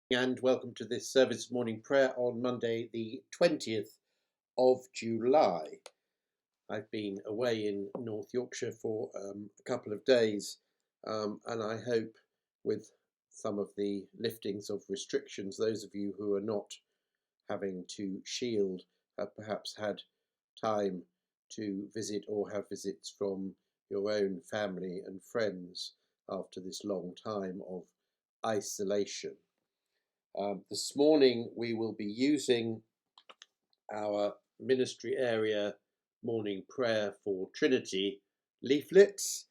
And welcome to this service morning prayer on Monday the 20th of July. I've been away in North Yorkshire for a couple of days and I hope with some of the liftings of restrictions, those of you who are not having to shield have perhaps had time to visit or have visits from your own family and friends after this long time of isolation. This morning we will be using our ministry area morning prayer for Trinity leaflets,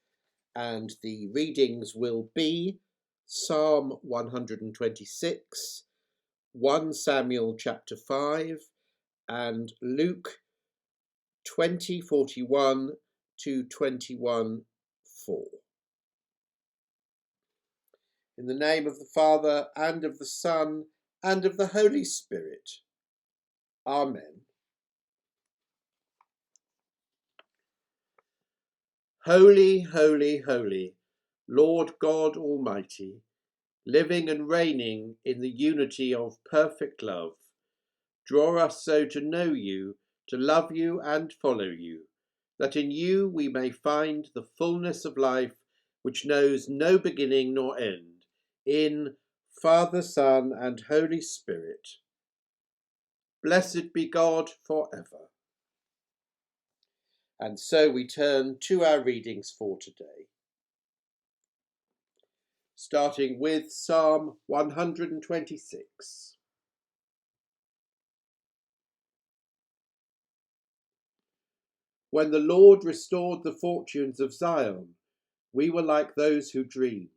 and the readings will be Psalm 126, 1 Samuel chapter 5 and Luke 20:41 to 21:4. In the name of the Father, and of the Son, and of the Holy Spirit. Amen. Holy, holy, holy, Lord God Almighty, living and reigning in the unity of perfect love, draw us so to know you, to love you and follow you, that in you we may find the fullness of life which knows no beginning nor end. In Father, Son, and Holy Spirit. Blessed be God forever. And so we turn to our readings for today. Starting with Psalm 126. When the Lord restored the fortunes of Zion, we were like those who dream.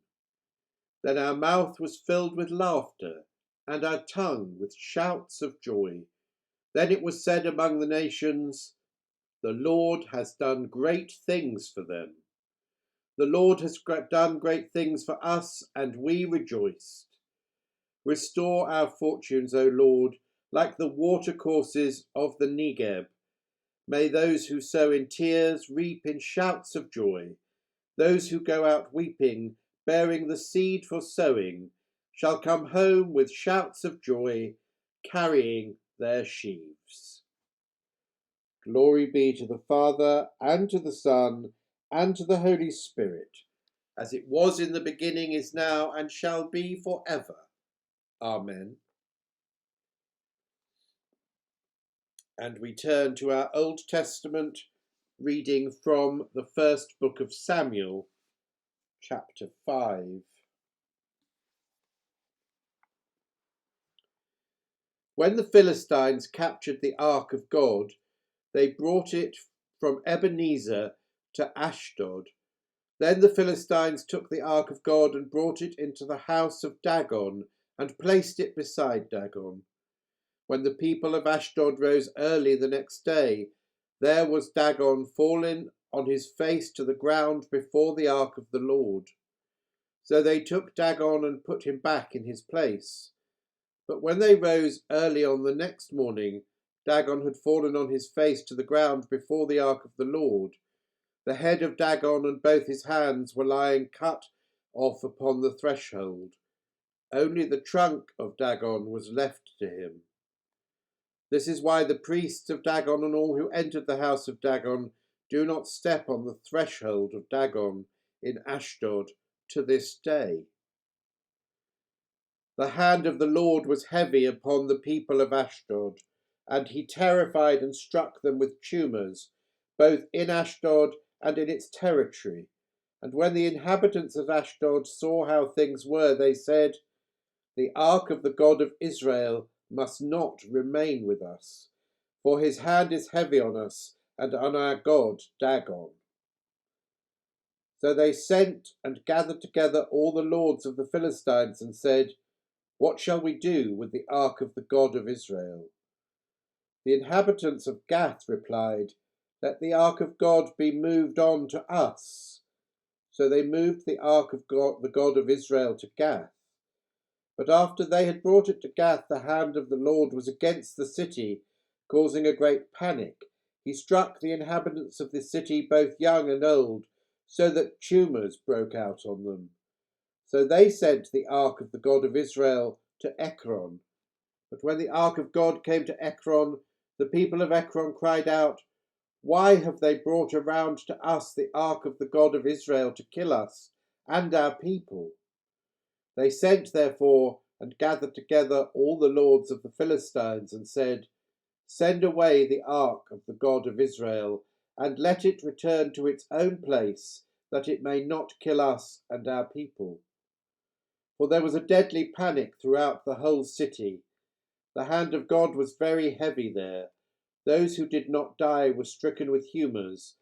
Then our mouth was filled with laughter, and our tongue with shouts of joy. Then it was said among the nations, the Lord has done great things for them. The Lord has done great things for us, and we rejoiced. Restore our fortunes, O Lord, like the watercourses of the Negeb. May those who sow in tears reap in shouts of joy. Those who go out weeping, bearing the seed for sowing, shall come home with shouts of joy, carrying their sheaves. Glory be to the Father, and to the Son, and to the Holy Spirit, as it was in the beginning, is now, and shall be forever. Amen. And we turn to our Old Testament reading from the first book of Samuel, chapter 5. When the Philistines captured the Ark of God, they brought it from Ebenezer to Ashdod. Then the Philistines took the Ark of God and brought it into the house of Dagon and placed it beside Dagon. When the people of Ashdod rose early the next day, there was Dagon fallen on his face to the ground before the Ark of the Lord. So they took Dagon and put him back in his place. But when they rose early on the next morning, Dagon had fallen on his face to the ground before the Ark of the Lord. The head of Dagon and both his hands were lying cut off upon the threshold. Only the trunk of Dagon was left to him. This is why the priests of Dagon and all who entered the house of Dagon do not step on the threshold of Dagon in Ashdod to this day. The hand of the Lord was heavy upon the people of Ashdod, and he terrified and struck them with tumours, both in Ashdod and in its territory. And when the inhabitants of Ashdod saw how things were, they said, the ark of the God of Israel must not remain with us, for his hand is heavy on us and on our God Dagon. So they sent and gathered together all the lords of the Philistines and said, what shall we do with the ark of the God of Israel? The inhabitants of Gath replied, let the ark of God be moved on to us. So they moved the ark of God, the God of Israel, to Gath. But after they had brought it to Gath, the hand of the Lord was against the city, causing a great panic. He struck the inhabitants of the city, both young and old, so that tumours broke out on them. So they sent the ark of the God of Israel to Ekron. But when the ark of God came to Ekron, the people of Ekron cried out, "Why have they brought around to us the ark of the God of Israel to kill us and our people?" They sent, therefore, and gathered together all the lords of the Philistines and said, "Send away the ark of the God of Israel, and let it return to its own place, that it may not kill us and our people." For there was a deadly panic throughout the whole city. The hand of God was very heavy there. Those who did not die were stricken with tumours,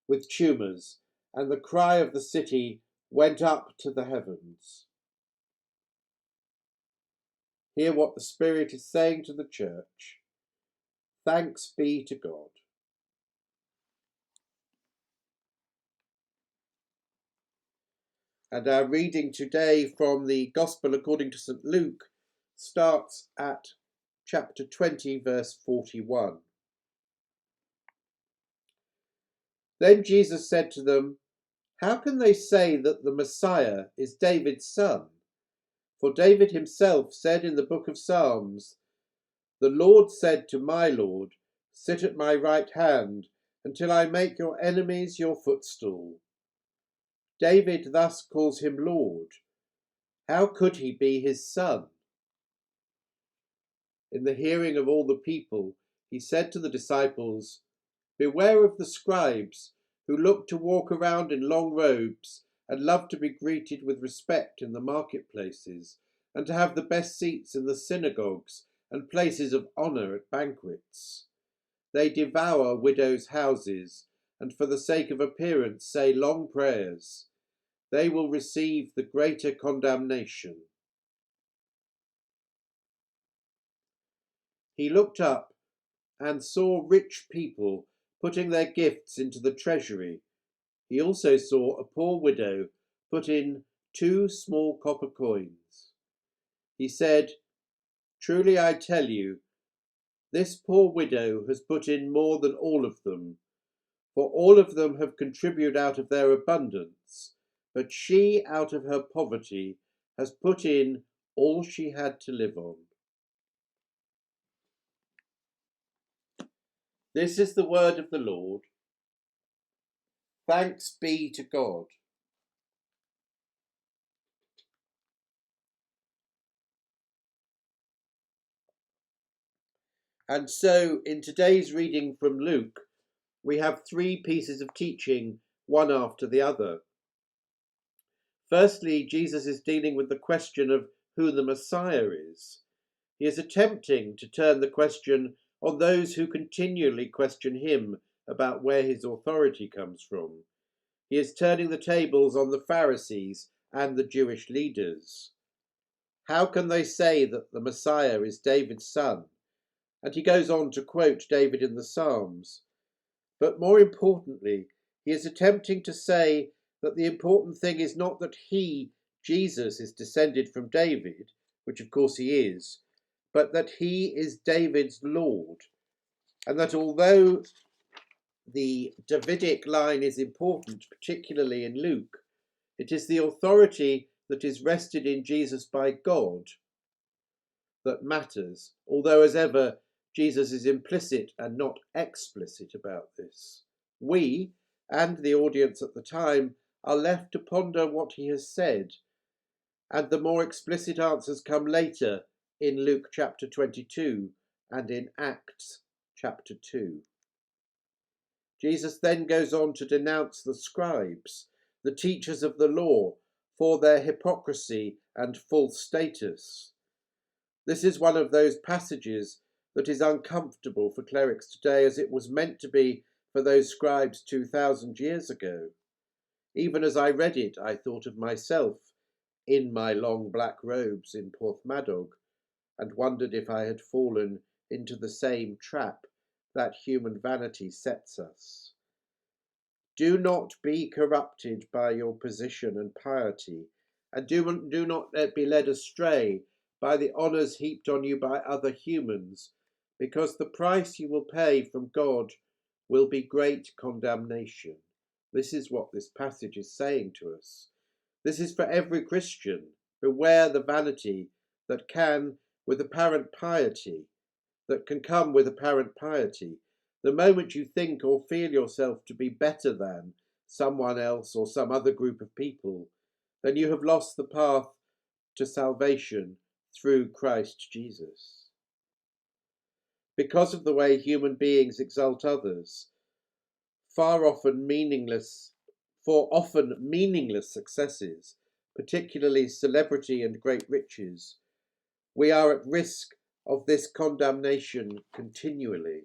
and the cry of the city went up to the heavens. Hear what the Spirit is saying to the church. Thanks be to God. And our reading today from the Gospel according to St. Luke starts at chapter 20, verse 41. Then Jesus said to them, "How can they say that the Messiah is David's son? For David himself said in the book of Psalms, 'The Lord said to my Lord, sit at my right hand until I make your enemies your footstool.' David thus calls him Lord. How could he be his son?" In the hearing of all the people, he said to the disciples, "Beware of the scribes who look to walk around in long robes and love to be greeted with respect in the marketplaces and to have the best seats in the synagogues and places of honour at banquets. They devour widows' houses and for the sake of appearance say long prayers. They will receive the greater condemnation." He looked up and saw rich people putting their gifts into the treasury. He also saw a poor widow put in 2 small copper coins. He said, "Truly I tell you, this poor widow has put in more than all of them, for all of them have contributed out of their abundance, but she out of her poverty has put in all she had to live on." This is the word of the Lord. Thanks be to God. And so, in today's reading from Luke, we have 3 pieces of teaching, one after the other. Firstly, Jesus is dealing with the question of who the Messiah is. He is attempting to turn the question on those who continually question him about where his authority comes from. He is turning the tables on the Pharisees and the Jewish leaders. How can they say that the Messiah is David's son? And he goes on to quote David in the Psalms. But more importantly, he is attempting to say that the important thing is not that he, Jesus, is descended from David, which of course he is, but that he is David's Lord, and that although the Davidic line is important, particularly in Luke, it is the authority that is rested in Jesus by God that matters, although as ever Jesus is implicit and not explicit about this. We, and the audience at the time, are left to ponder what he has said, and the more explicit answers come later in Luke chapter 22 and in Acts chapter 2. Jesus then goes on to denounce the scribes, the teachers of the law, for their hypocrisy and false status. This is one of those passages that is uncomfortable for clerics today, as it was meant to be for those scribes 2,000 years ago. Even as I read it, I thought of myself in my long black robes in Porthmadog, and wondered if I had fallen into the same trap that human vanity sets us. Do not be corrupted by your position and piety, and do not be led astray by the honours heaped on you by other humans, because the price you will pay from God will be great condemnation. This is what this passage is saying to us. This is for every Christian. Beware the vanity that can come with apparent piety, the moment you think or feel yourself to be better than someone else or some other group of people, then you have lost the path to salvation through Christ Jesus. Because of the way human beings exalt others, for often meaningless successes, particularly celebrity and great riches, we are at risk of this condemnation continually.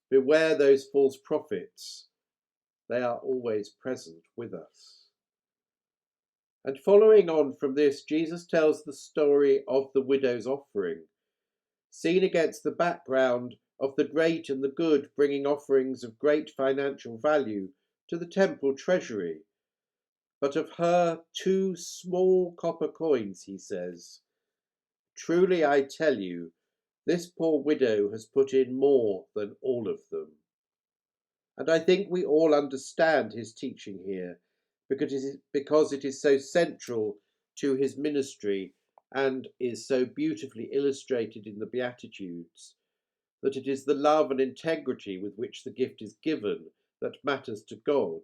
Beware those false prophets. They are always present with us. And following on from this, Jesus tells the story of the widow's offering, seen against the background of the great and the good bringing offerings of great financial value to the temple treasury. But of her 2 small copper coins, he says, "Truly I tell you, this poor widow has put in more than all of them." And I think we all understand his teaching here, because it is so central to his ministry and is so beautifully illustrated in the Beatitudes, that it is the love and integrity with which the gift is given that matters to God,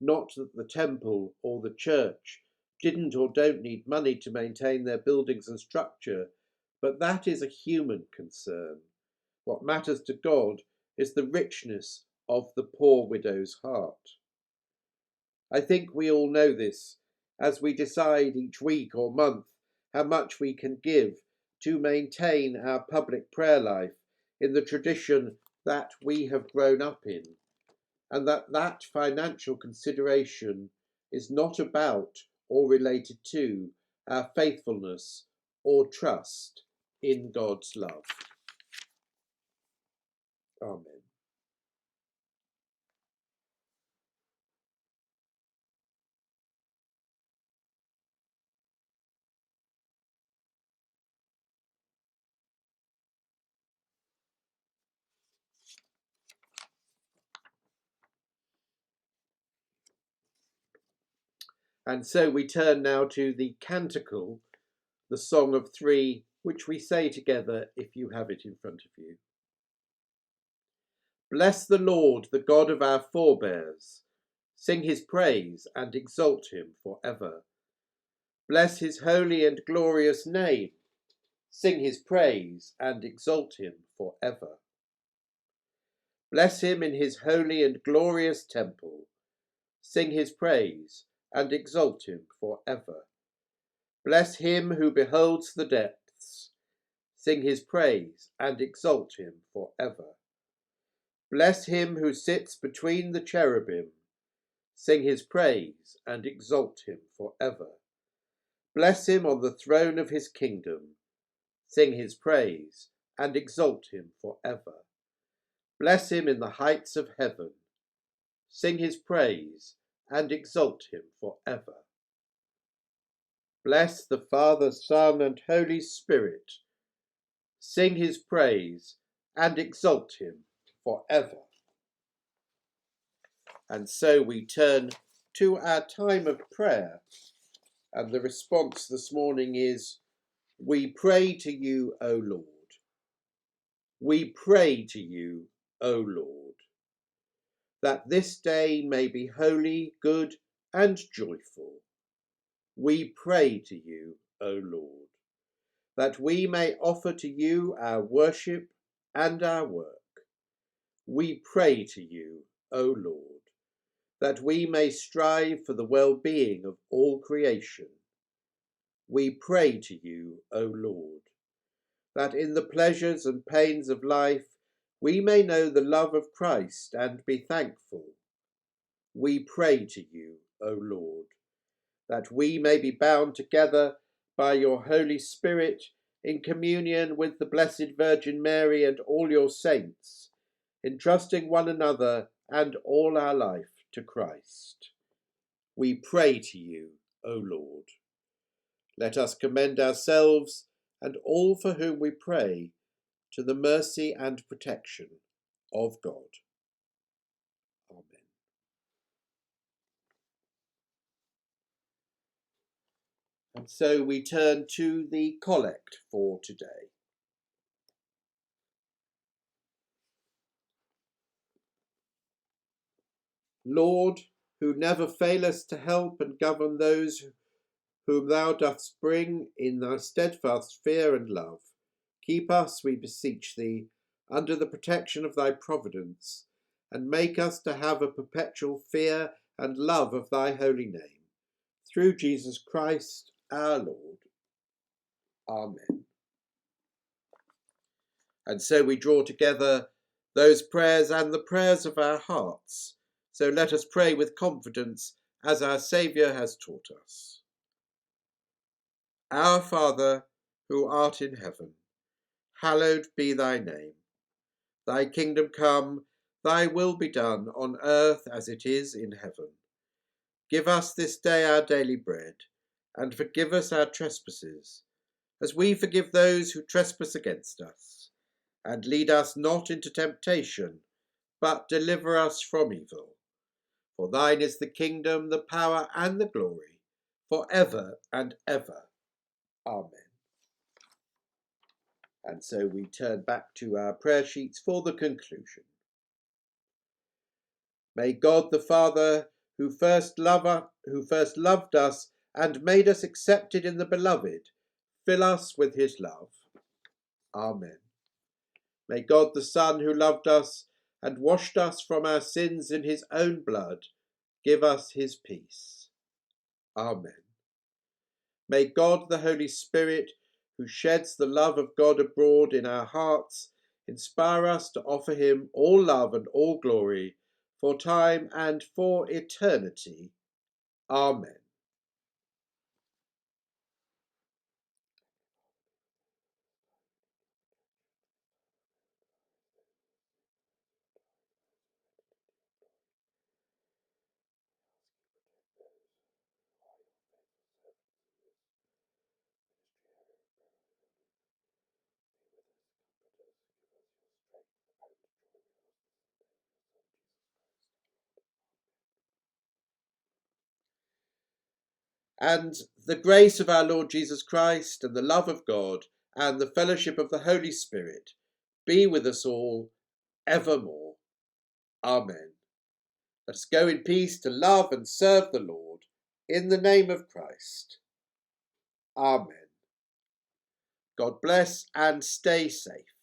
not that the temple or the church didn't or don't need money to maintain their buildings and structure, but that is a human concern. What matters to God is the richness of the poor widow's heart. I think we all know this as we decide each week or month how much we can give to maintain our public prayer life in the tradition that we have grown up in, and that financial consideration is not about or related to our faithfulness or trust in God's love. Amen. And so we turn now to the canticle, the Song of Three, which we say together if you have it in front of you. Bless the Lord, the God of our forebears. Sing his praise and exalt him for ever. Bless his holy and glorious name. Sing his praise and exalt him for ever. Bless him in his holy and glorious temple. Sing his praise and exalt him for ever. Bless him who beholds the depths. Sing his praise and exalt him for ever. Bless him who sits between the cherubim. Sing his praise and exalt him for ever. Bless him on the throne of his kingdom. Sing his praise and exalt him for ever. Bless him in the heights of heaven. Sing his praise and exalt him for ever. Bless the Father, Son, and Holy Spirit. Sing his praise and exalt him for ever. And so we turn to our time of prayer. And the response this morning is, we pray to you, O Lord. We pray to you, O Lord, that this day may be holy, good, and joyful. We pray to you, O Lord, that we may offer to you our worship and our work. We pray to you, O Lord, that we may strive for the well-being of all creation. We pray to you, O Lord, that in the pleasures and pains of life we may know the love of Christ and be thankful. We pray to you, O Lord, that we may be bound together by your Holy Spirit in communion with the Blessed Virgin Mary and all your saints, entrusting one another and all our life to Christ. We pray to you, O Lord. Let us commend ourselves and all for whom we pray to the mercy and protection of God. Amen. And so we turn to the collect for today. Lord, who never failest to help and govern those whom thou dost bring in thy steadfast fear and love, keep us, we beseech thee, under the protection of thy providence, and make us to have a perpetual fear and love of thy holy name. Through Jesus Christ our Lord. Amen. And so we draw together those prayers and the prayers of our hearts. So let us pray with confidence as our Saviour has taught us. Our Father, who art in heaven, hallowed be thy name. Thy kingdom come, thy will be done on earth as it is in heaven. Give us this day our daily bread, and forgive us our trespasses, as we forgive those who trespass against us. And lead us not into temptation, but deliver us from evil. For thine is the kingdom, the power, and the glory, for ever and ever. Amen. And so we turn back to our prayer sheets for the conclusion. May God the Father, who first loved us and made us accepted in the Beloved, fill us with his love. Amen. May God the Son, who loved us and washed us from our sins in his own blood, give us his peace. Amen. May God the Holy Spirit, who sheds the love of God abroad in our hearts, inspire us to offer him all love and all glory, for time and for eternity. Amen. And the grace of our Lord Jesus Christ, and the love of God, and the fellowship of the Holy Spirit be with us all evermore. Amen. Let us go in peace to love and serve the Lord, in the name of Christ. Amen. God bless and stay safe.